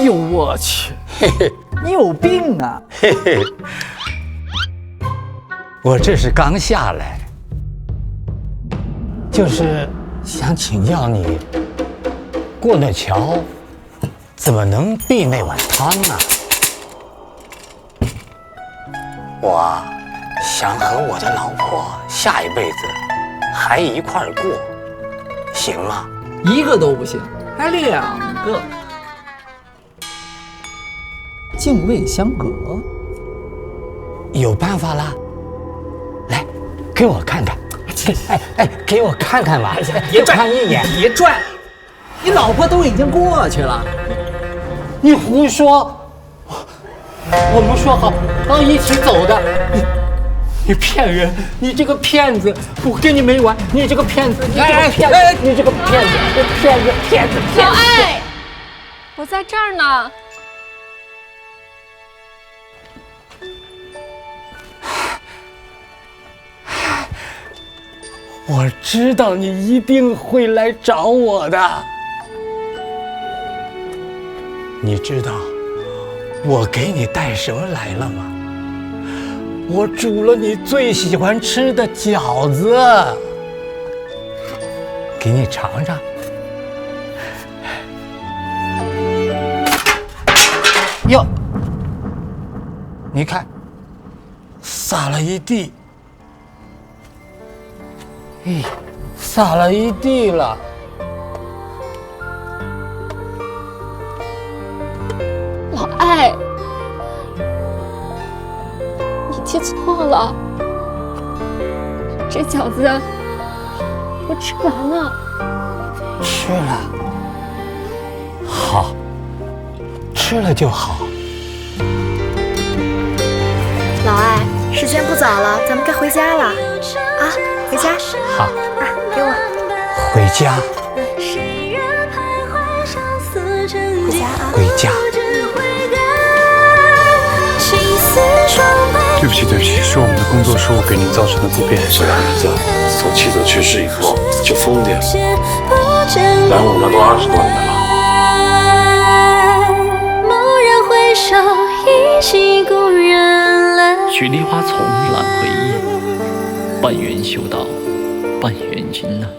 呦我去，嘿嘿，你有病啊！嘿嘿，我这是刚下来，就是想请教你，过了桥怎么能避那碗汤啊？我想和我的老婆下一辈子还一块儿过，行吗？一个都不行，还2个，泾渭相隔。有办法啦！来，给我看看，给我看看吧，别转看一眼，别转，你老婆都已经过去了。你胡说！我们说好要一起走的，你骗人！你这个骗子！我跟你没完！你这个骗子！你这个骗子！你这个骗子！骗子！老艾，我在这儿呢。我知道你一定会来找我的。你知道我给你带什么来了吗？我煮了你最喜欢吃的饺子，给你尝尝。哟，你看，洒了一地。咦，洒了一地了。老艾，你记错了，这饺子我吃完了。吃了，好，吃了就好。老艾，时间不早了，咱们该回家了啊！回家。好啊，给我。回家。回家啊。回家。对不起，是我们的工作失误给您造成的不便。这样日子，从妻子去世以后就疯癫了，耽误了都20多年了。雪梨花丛懒回忆，半缘修道，半缘君难。